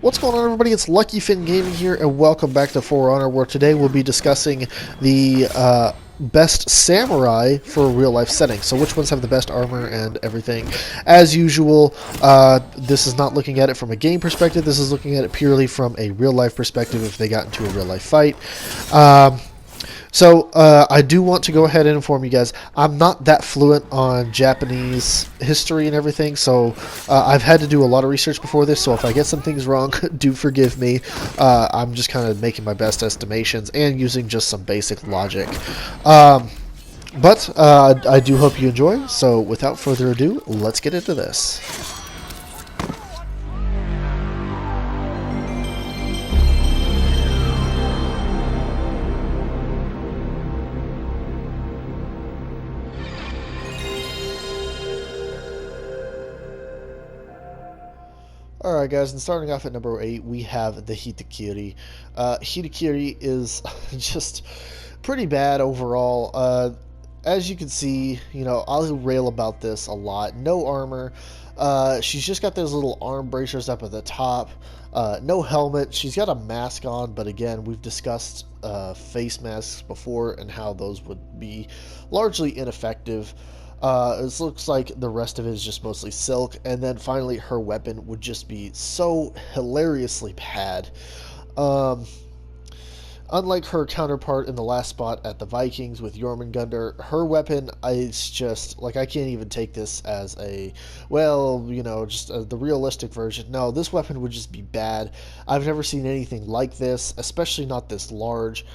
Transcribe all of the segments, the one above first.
What's going on, everybody? It's LuckyFinGaming here, and welcome back to For Honor, where today we'll be discussing the best samurai for a real-life setting. So which ones have the best armor and everything. As usual, this is not looking at it from a game perspective. This is looking at it purely from a real-life perspective if they got into a real-life fight. So I do want to go ahead and inform you guys, I'm not that fluent on Japanese history and everything, so I've had to do a lot of research before this, so if I get some things wrong, do forgive me. I'm just kind of making my best estimations and using just some basic logic. But I do hope you enjoy, so without further ado, let's get into this. Alright guys, and starting off at number 8, we have the Hitokiri. Hitokiri is just pretty bad overall. As you can see, I'll rail about this a lot. No armor. She's just got those little arm bracers up at the top. No helmet. She's got a mask on, but again, we've discussed face masks before and how those would be largely ineffective. It looks like the rest of it is just mostly silk, and then finally her weapon would just be so hilariously bad. Unlike her counterpart in the last spot at the Vikings with Jormungandr, her weapon is just, like, I can't even take this as a, the realistic version. No, this weapon would just be bad. I've never seen anything like this, especially not this large.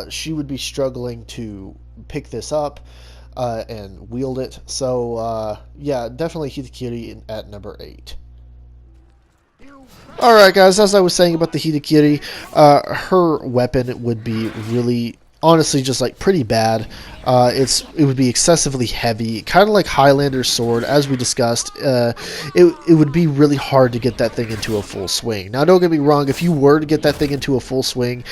She would be struggling to pick this up and wield it. So, yeah, definitely Hitokiri at number 8. Alright guys, as I was saying about the Hitokiri, her weapon would be really, honestly, just like pretty bad. It would be excessively heavy, kind of like Highlander's sword, as we discussed. It would be really hard to get that thing into a full swing. Now, don't get me wrong, if you were to get that thing into a full swing,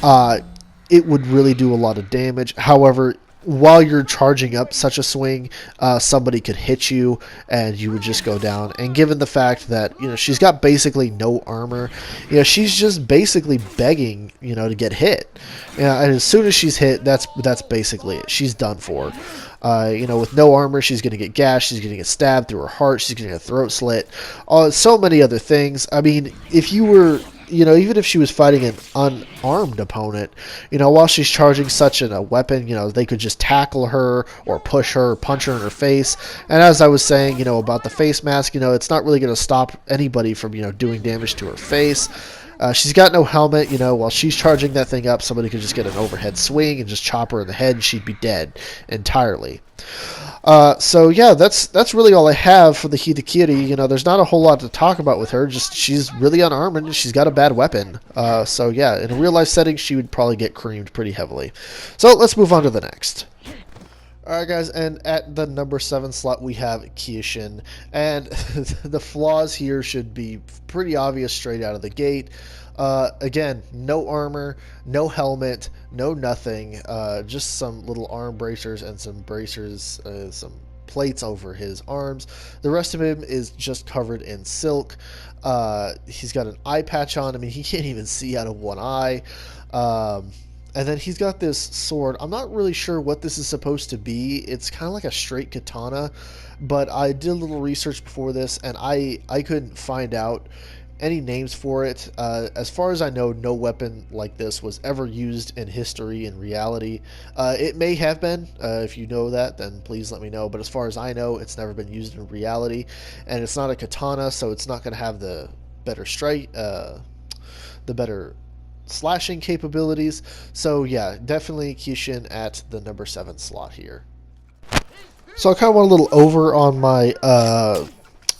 it would really do a lot of damage. However, while you're charging up such a swing, somebody could hit you and you would just go down. And given the fact that, she's got basically no armor, she's just basically begging, to get hit. And as soon as she's hit, that's basically it. She's done for. With no armor, she's going to get gashed, she's going to get stabbed through her heart, she's going to get a throat slit, so many other things. I mean, if you were, even if she was fighting an unarmed opponent, while she's charging such a weapon, they could just tackle her or push her or punch her in her face. And as I was saying, about the face mask, it's not really going to stop anybody from, doing damage to her face. She's got no helmet, while she's charging that thing up, somebody could just get an overhead swing and just chop her in the head and she'd be dead entirely. So yeah, that's really all I have for the Hitokiri. There's not a whole lot to talk about with her, just she's really unarmed and she's got a bad weapon. So yeah, in a real life setting, she would probably get creamed pretty heavily. So let's move on to the next. Alright guys, and at the number 7 slot we have Kyoshin, and the flaws here should be pretty obvious straight out of the gate. Again, no armor, no helmet, no nothing, just some little arm bracers and some bracers, some plates over his arms. The rest of him is just covered in silk. He's got an eye patch on. I mean, he can't even see out of one eye. And then he's got this sword. I'm not really sure what this is supposed to be. It's kind of like a straight katana, but I did a little research before this, and I couldn't find out any names for it. As far as I know, no weapon like this was ever used in history in reality. It may have been. If you know that, then please let me know. But as far as I know, it's never been used in reality, and it's not a katana, so it's not going to have the better strike, the better slashing capabilities. So yeah, definitely Kyoshin at the number 7 slot here. So I kind of went a little over on my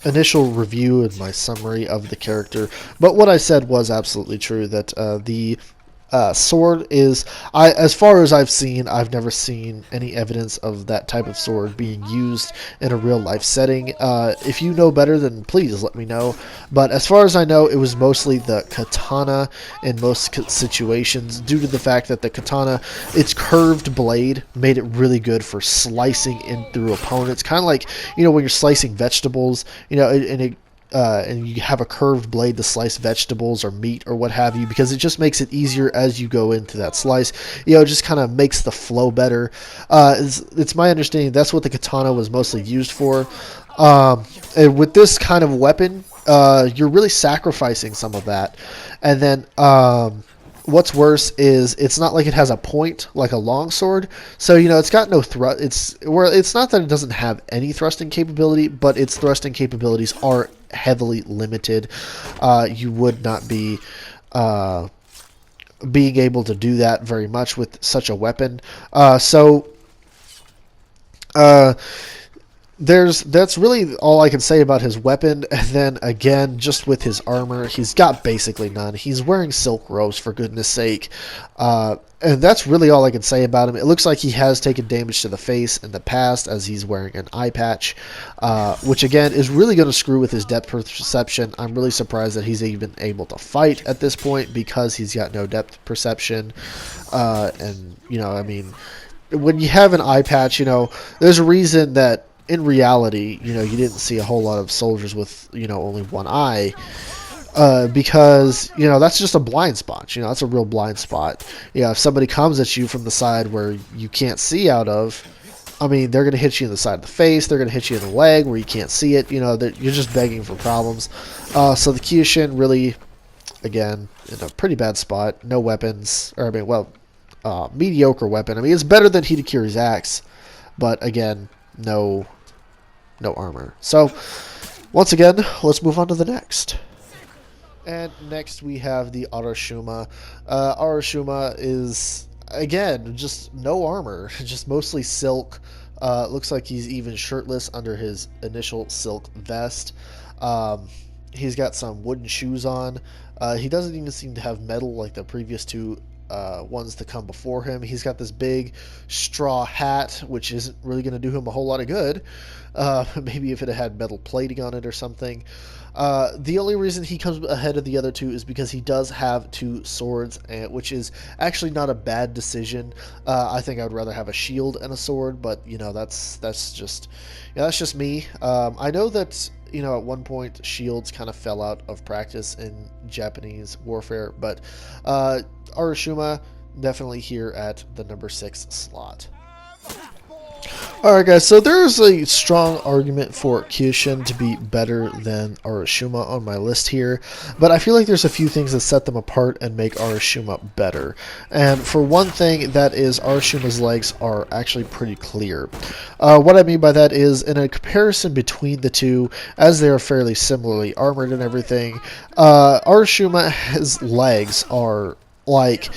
initial review and my summary of the character, but what I said was absolutely true, that the sword is, as far as I've seen, I've never seen any evidence of that type of sword being used in a real life setting. If you know better, then please let me know. But as far as I know, it was mostly the katana in most situations, due to the fact that the katana, its curved blade made it really good for slicing in through opponents, kind of like, when you're slicing vegetables, and it and you have a curved blade to slice vegetables or meat or what have you, because it just makes it easier as you go into that slice. It just kind of makes the flow better. It's my understanding that's what the katana was mostly used for. And with this kind of weapon, you're really sacrificing some of that. And then what's worse is it's not like it has a point like a longsword, so it's got no thrust. It's not that it doesn't have any thrusting capability, but its thrusting capabilities are heavily limited. You would not be being able to do that very much with such a weapon. That's really all I can say about his weapon. And then again, just with his armor, he's got basically none. He's wearing silk robes, for goodness sake, and that's really all I can say about him. It looks like he has taken damage to the face in the past, as he's wearing an eye patch, which again is really going to screw with his depth perception. I'm really surprised that he's even able to fight at this point, because he's got no depth perception. And I mean, when you have an eye patch, there's a reason that in reality, you didn't see a whole lot of soldiers with, only one eye, because, that's just a blind spot. That's a real blind spot. If somebody comes at you from the side where you can't see out of, I mean, they're going to hit you in the side of the face, they're going to hit you in the leg where you can't see it, you're just begging for problems. So the Kyoshin really, again, in a pretty bad spot, no weapons, mediocre weapon. I mean, it's better than Hitokiri's axe, but again, no armor. So, once again, let's move on to the next. And next we have the Aramusha. Aramusha is, again, just no armor, just mostly silk. Looks like he's even shirtless under his initial silk vest. He's got some wooden shoes on. He doesn't even seem to have metal like the previous two ones to come before him. He's got this big straw hat, which isn't really going to do him a whole lot of good. Maybe if it had metal plating on it or something. The only reason he comes ahead of the other two is because he does have two swords, which is actually not a bad decision. I think I would rather have a shield and a sword, but that's just me. I know that at one point shields kind of fell out of practice in Japanese warfare, but Aramusha definitely here at the number 6 slot. Alright guys, so there's a strong argument for Kyoshin to be better than Aramusha on my list here, but I feel like there's a few things that set them apart and make Aramusha better. And for one thing, that is Aramusha's legs are actually pretty clear. What I mean by that is, in a comparison between the two, as they are fairly similarly armored and everything, Aramusha's legs are like...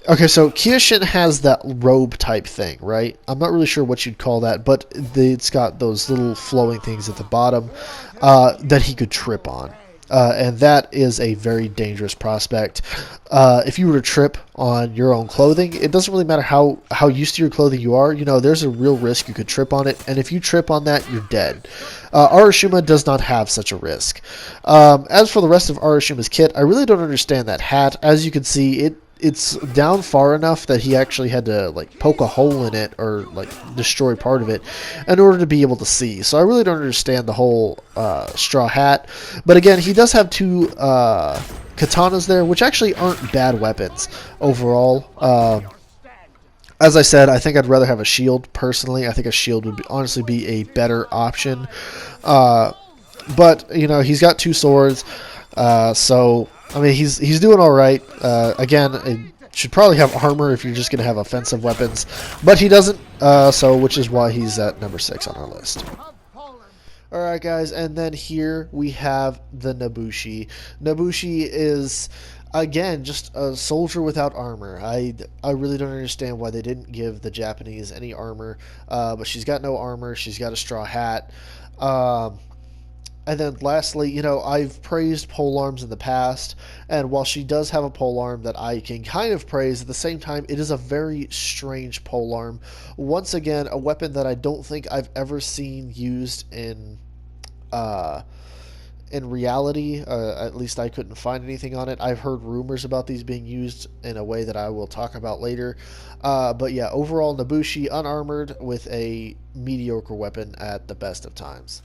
Okay, so Kyoshin has that robe type thing, right? I'm not really sure what you'd call that, but it's got those little flowing things at the bottom that he could trip on. And that is a very dangerous prospect. If you were to trip on your own clothing, it doesn't really matter how used to your clothing you are. There's a real risk you could trip on it, and if you trip on that, you're dead. Aramusha does not have such a risk. As for the rest of Aramusha's kit, I really don't understand that hat. As you can see, it's down far enough that he actually had to poke a hole in it or destroy part of it in order to be able to see. So I really don't understand the whole straw hat. But again, he does have two katanas there, which actually aren't bad weapons overall. As I said, I think I'd rather have a shield personally. I think a shield would honestly be a better option. But he's got two swords, so. I mean, he's doing all right. Again, it should probably have armor if you're just going to have offensive weapons, but he doesn't. Which is why he's at number 6 on our list. All right, guys, and then here we have the Nobushi. Nobushi is, again, just a soldier without armor. I really don't understand why they didn't give the Japanese any armor, but she's got no armor. She's got a straw hat. And then lastly, I've praised polearms in the past, and while she does have a polearm that I can kind of praise, at the same time, it is a very strange polearm. Once again, a weapon that I don't think I've ever seen used in reality. At least I couldn't find anything on it. I've heard rumors about these being used in a way that I will talk about later. But yeah, overall, Nobushi unarmored with a mediocre weapon at the best of times.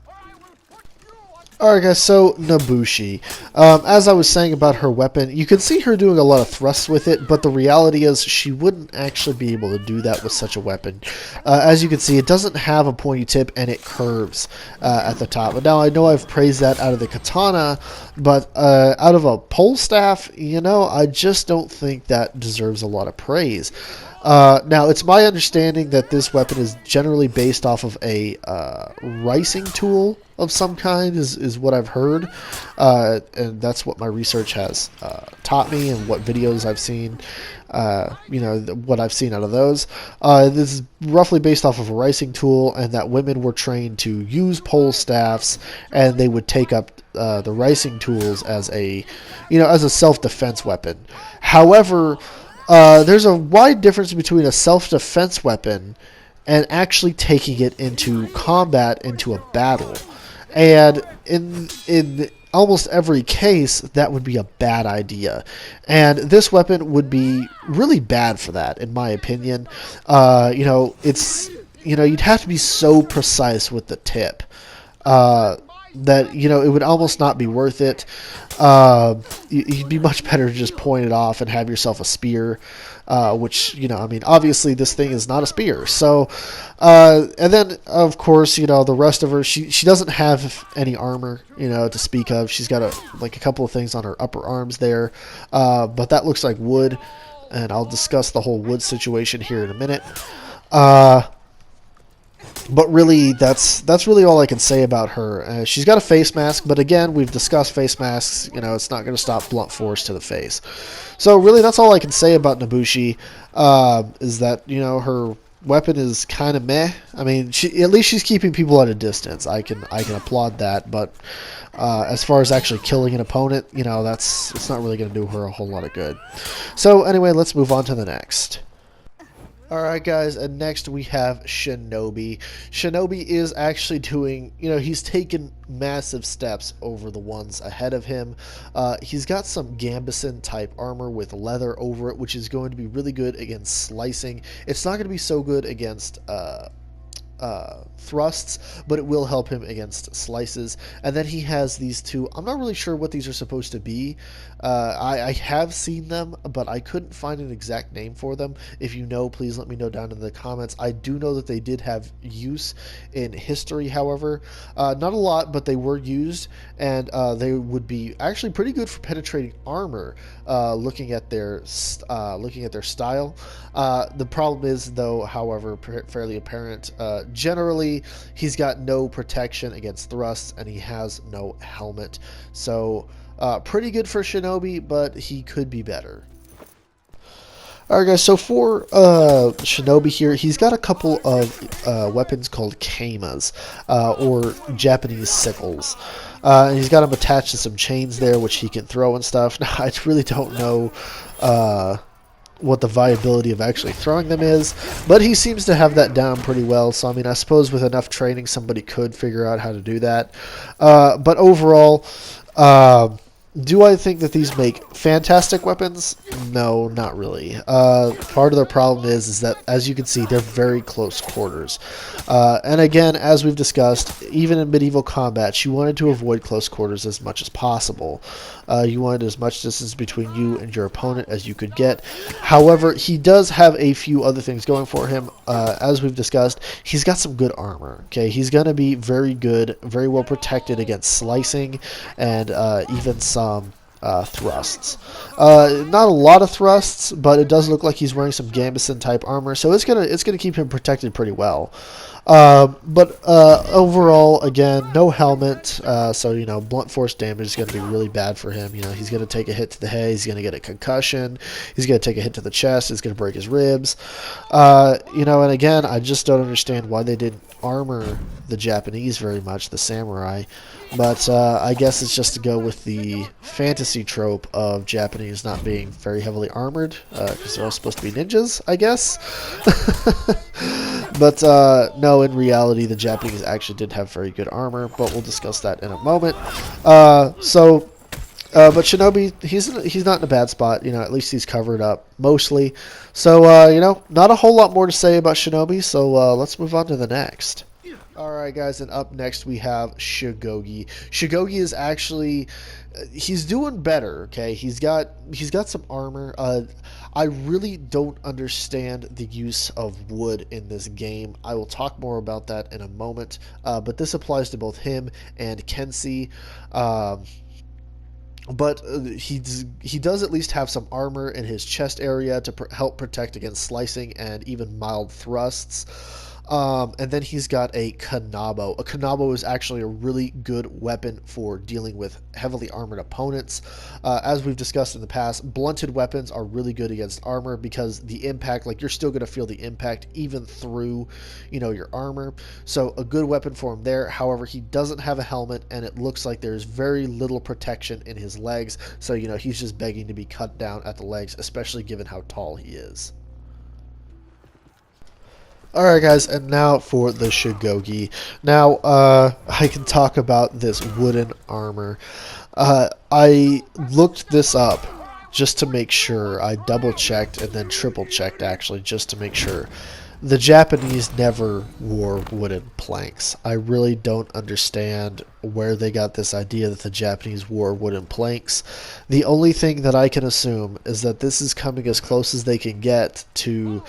Alright guys, so Nobushi. As I was saying about her weapon, you can see her doing a lot of thrusts with it, but the reality is she wouldn't actually be able to do that with such a weapon. As you can see, it doesn't have a pointy tip and it curves at the top. But now I know I've praised that out of the katana, but out of a pole staff, you know, I just don't think that deserves a lot of praise. Now, it's my understanding that this weapon is generally based off of a ricing tool of some kind, is what I've heard, and that's what my research has taught me and what videos I've seen, you know, what I've seen out of those. This is roughly based off of a ricing tool, and that women were trained to use pole staffs, and they would take up the ricing tools as a, you know, as a self-defense weapon. However, there's a wide difference between a self-defense weapon and actually taking it into combat, into a battle. And in almost every case, that would be a bad idea. And this weapon would be really bad for that, in my opinion. You know, it's, you know, you'd have to be so precise with the tip that, you know, it would almost not be worth it. You'd be much better to just point it off and have yourself a spear, which, you know, I mean, obviously this thing is not a spear. So, and then, of course, you know, the rest of her, she doesn't have any armor, you know, to speak of. She's got a couple of things on her upper arms there, but that looks like wood, and I'll discuss the whole wood situation here in a minute. But really, that's really all I can say about her. She's got a face mask, but again, we've discussed face masks. You know, it's not going to stop blunt force to the face. So really, that's all I can say about Nobushi. Is that, you know, her weapon is kind of meh. I mean, at least she's keeping people at a distance. I can applaud that. But as far as actually killing an opponent, you know, it's not really going to do her a whole lot of good. So anyway, let's move on to the next. Alright guys, and next we have Shinobi. Shinobi is actually doing, you know, he's taken massive steps over the ones ahead of him. He's got some gambeson type armor with leather over it, which is going to be really good against slicing. It's not going to be so good against thrusts, but it will help him against slices. And then he has these two, I'm not really sure what these are supposed to be. I have seen them, but I couldn't find an exact name for them. If you know, please let me know down in the comments. I do know that they did have use in history, however. Not a lot, but they were used, and they would be actually pretty good for penetrating armor, looking at their style. The problem is, though, however, fairly apparent. Generally, he's got no protection against thrusts, and he has no helmet. So, pretty good for Shinobi, but he could be better. Alright guys, so for Shinobi here, he's got a couple of weapons called kamas, or Japanese sickles. And he's got them attached to some chains there, which he can throw and stuff. Now, I really don't know what the viability of actually throwing them is, but he seems to have that down pretty well. So, I mean, I suppose with enough training, somebody could figure out how to do that. But overall, do I think that these make fantastic weapons? No, not really. Part of the problem is that, as you can see, they're very close quarters. And again, as we've discussed, even in medieval combat, you wanted to avoid close quarters as much as possible. You wanted as much distance between you and your opponent as you could get. However, he does have a few other things going for him. As we've discussed, he's got some good armor. Okay, he's going to be very good, very well protected against slicing and even some thrusts. Not a lot of thrusts, but it does look like he's wearing some gambeson type armor, so it's gonna keep him protected pretty well. But overall, again, no helmet, so, you know, blunt force damage is going to be really bad for him. You know, he's going to take a hit to the head, he's going to get a concussion, he's going to take a hit to the chest, it's going to break his ribs. You know, and again, I just don't understand why they didn't armor the Japanese very much, the samurai. But I guess it's just to go with the fantasy trope of Japanese not being very heavily armored, because they're all supposed to be ninjas, I guess. But no, in reality, the Japanese actually did have very good armor, but we'll discuss that in a moment. But Shinobi, he's not in a bad spot. You know, at least he's covered up mostly. So you know, not a whole lot more to say about Shinobi. So let's move on to the next. Alright guys, and up next we have Shugoki. Shugoki is actually he's doing better, okay? He's got some armor. I really don't understand the use of wood in this game. I will talk more about that in a moment. But this applies to both him and Kensei. But he does at least have some armor in his chest area to help protect against slicing and even mild thrusts. And then he's got a Kanabo. A Kanabo is actually a really good weapon for dealing with heavily armored opponents. As we've discussed in the past, blunted weapons are really good against armor because the impact, like you're still going to feel the impact even through, your armor. So a good weapon for him there. However, he doesn't have a helmet, and it looks like there's very little protection in his legs. So, he's just begging to be cut down at the legs, especially given how tall he is. Alright guys, and now for the Shugoki. Now, I can talk about this wooden armor. I looked this up just to make sure. I double checked and then triple checked actually just to make sure. The Japanese never wore wooden planks. I really don't understand where they got this idea that the Japanese wore wooden planks. The only thing that I can assume is that this is coming as close as they can get to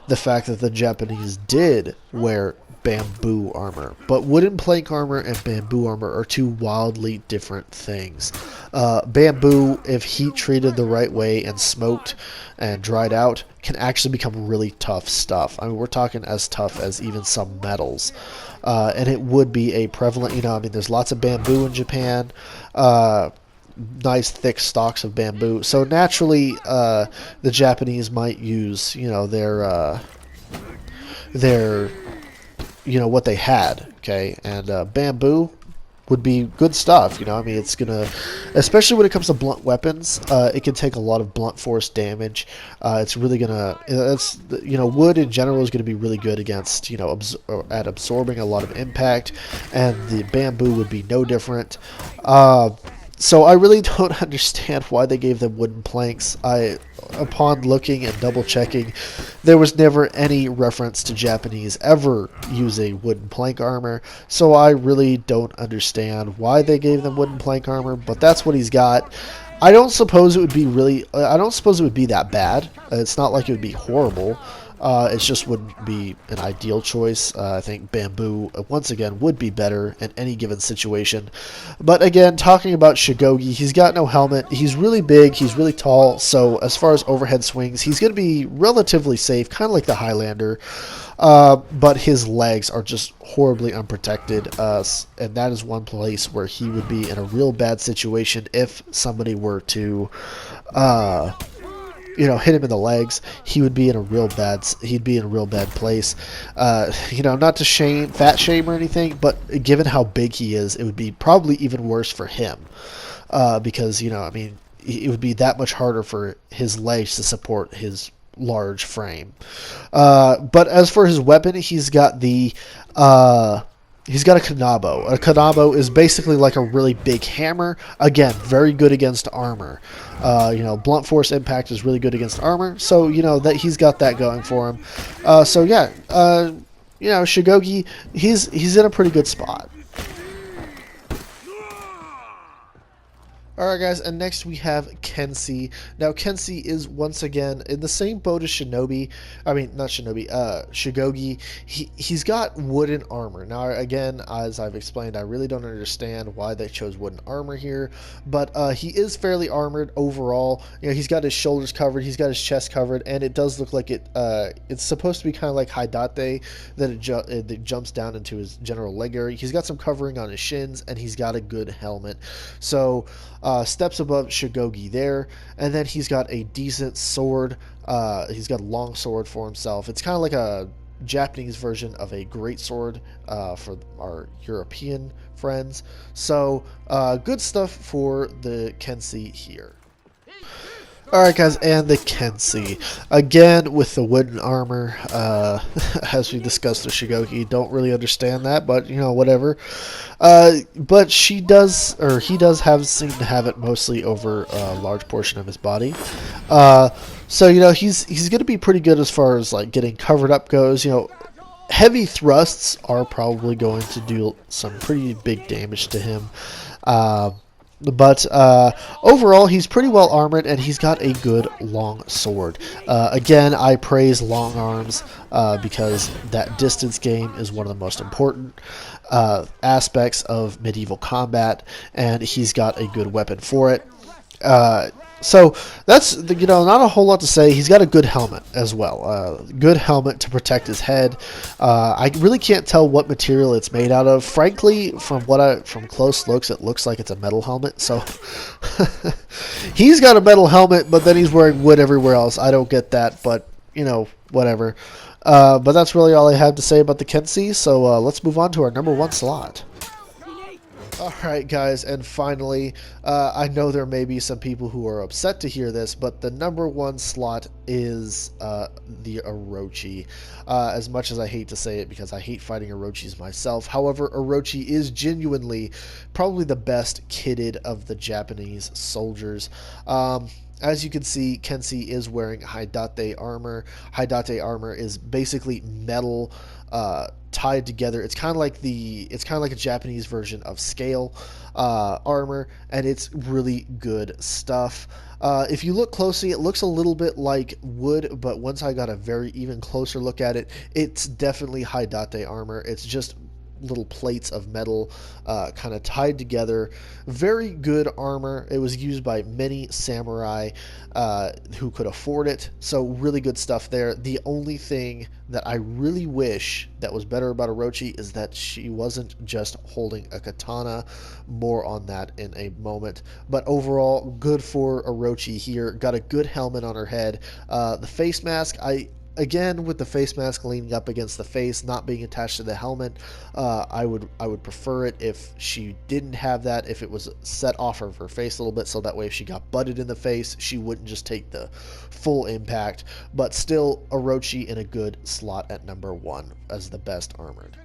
the fact that the Japanese did wear bamboo armor. But wooden plank armor and bamboo armor are two wildly different things. Bamboo, if heat treated the right way and smoked and dried out, can actually become really tough stuff. I mean, we're talking as tough as even some metals. And it would be a prevalent, there's lots of bamboo in Japan. Nice thick stalks of bamboo. So naturally, the Japanese might use, their what they had, okay? And bamboo would be good stuff, it's gonna, especially when it comes to blunt weapons, it can take a lot of blunt force damage. It's really gonna, wood in general is gonna be really good against, at absorbing a lot of impact, and the bamboo would be no different. So I really don't understand why they gave them wooden planks. Upon looking and double checking, there was never any reference to Japanese ever using wooden plank armor. So I really don't understand why they gave them wooden plank armor, but that's what he's got. I don't suppose it would be that bad. It's not like it would be horrible. It just wouldn't be an ideal choice. I think bamboo, once again, would be better in any given situation. But again, talking about Shugoki, he's got no helmet. He's really big. He's really tall. So as far as overhead swings, he's going to be relatively safe, kind of like the Highlander. But his legs are just horribly unprotected. And that is one place where he would be in a real bad situation if somebody were to hit him in the legs. He would be in a real bad place. Not to fat shame or anything, but given how big he is, it would be probably even worse for him. Because, it would be that much harder for his legs to support his large frame. But as for his weapon, he's got a Kanabo. A Kanabo is basically like a really big hammer. Again, very good against armor. Blunt force impact is really good against armor. So, that he's got that going for him. Shugoki, he's in a pretty good spot. Alright guys, and next we have Kensei. Now Kensei is once again in the same boat as Shugoki. He's got wooden armor. Now again, as I've explained, I really don't understand why they chose wooden armor here, but he is fairly armored overall. He's got his shoulders covered, he's got his chest covered, and it does look like it's supposed to be kind of like Haidate, that it jumps down into his general leg area. He's got some covering on his shins, and he's got a good helmet. So steps above Shugoki there, and then he's got a decent sword. He's got a long sword for himself. It's kind of like a Japanese version of a great sword for our European friends. So good stuff for the Kensei here. Alright guys, and the Kensei. Again, with the wooden armor, as we discussed with Shugoki, don't really understand that, but, whatever. But he does seem to have it mostly over a large portion of his body. So, he's going to be pretty good as far as, like, getting covered up goes. heavy thrusts are probably going to do some pretty big damage to him. But overall, he's pretty well armored, and he's got a good long sword. Again, I praise long arms because that distance game is one of the most important aspects of medieval combat, and he's got a good weapon for it. So that's not a whole lot to say. He's got a good helmet as well. Good helmet to protect his head. I really can't tell what material it's made out of. Frankly, from close looks, it looks like it's a metal helmet. So he's got a metal helmet, but then he's wearing wood everywhere else. I don't get that, but whatever. But that's really all I have to say about the Kensei. So let's move on to our number 1 slot. Alright guys, and finally, I know there may be some people who are upset to hear this, but the number 1 slot is the Orochi. As much as I hate to say it, because I hate fighting Orochis myself, however, Orochi is genuinely probably the best kitted of the Japanese soldiers. As you can see, Kensei is wearing Hidate armor. Hidate armor is basically metal tied together. It's kind of like a Japanese version of scale armor, and it's really good stuff. If you look closely, it looks a little bit like wood, but once I got a very even closer look at it, it's definitely Hidate armor. It's just little plates of metal kind of tied together. Very good armor. It was used by many samurai who could afford it, so really good stuff there. The only thing that I really wish that was better about Orochi is that she wasn't just holding a katana. More on that in a moment, but overall good for Orochi here. Got a good helmet on her head. The face mask, Again, with the face mask leaning up against the face, not being attached to the helmet, I would prefer it if she didn't have that, if it was set off of her face a little bit, so that way if she got butted in the face, she wouldn't just take the full impact. But still, Orochi in a good slot at number 1 as the best armored.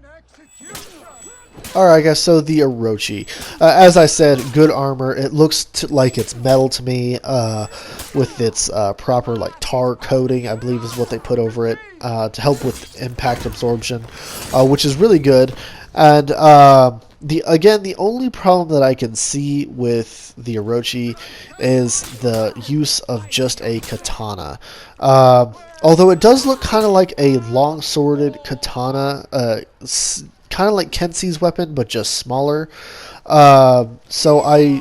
Alright guys, so the Orochi. As I said, good armor. It looks like it's metal to me, with its proper tar coating, I believe is what they put over it, to help with impact absorption, which is really good. And the only problem that I can see with the Orochi is the use of just a katana. Although it does look kind of like a long-sworded katana, kind of like Kensei's weapon, but just smaller. So I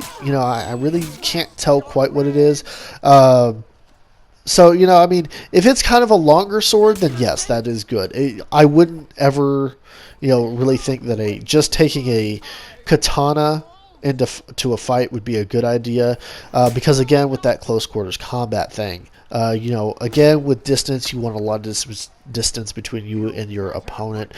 really can't tell quite what it is. So, I mean, if it's kind of a longer sword, then yes, that is good. I wouldn't ever, really think that just taking a katana into a fight would be a good idea, because again, with that close quarters combat thing, again, with distance, you want a lot of distance between you and your opponent.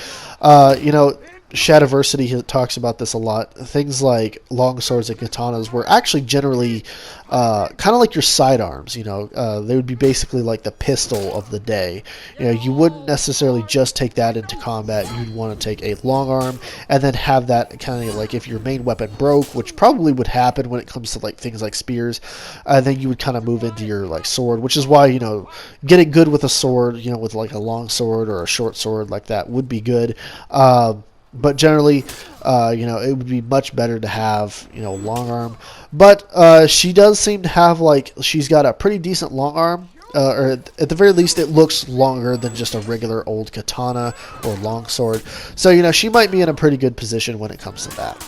Shadiversity talks about this a lot. Things like long swords and katanas were actually generally kind of like your sidearms. They would be basically like the pistol of the day. You wouldn't necessarily just take that into combat. You'd want to take a long arm and then have that kind of like, if your main weapon broke, which probably would happen when it comes to things like spears, then you would kind of move into your sword, which is why getting good with a sword, with a long sword or a short sword like that would be good. But generally, it would be much better to have, long arm. But she does seem to have, she's got a pretty decent long arm. Or at the very least, it looks longer than just a regular old katana or longsword. So, she might be in a pretty good position when it comes to that.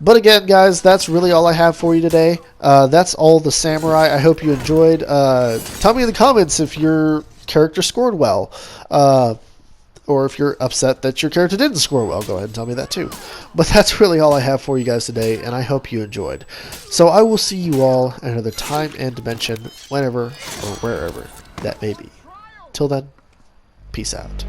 But again, guys, that's really all I have for you today. That's all the samurai. I hope you enjoyed. Tell me in the comments if your character scored well. Or if you're upset that your character didn't score well, go ahead and tell me that too. But that's really all I have for you guys today, and I hope you enjoyed. So I will see you all at another time and dimension, whenever or wherever that may be. Till then, peace out.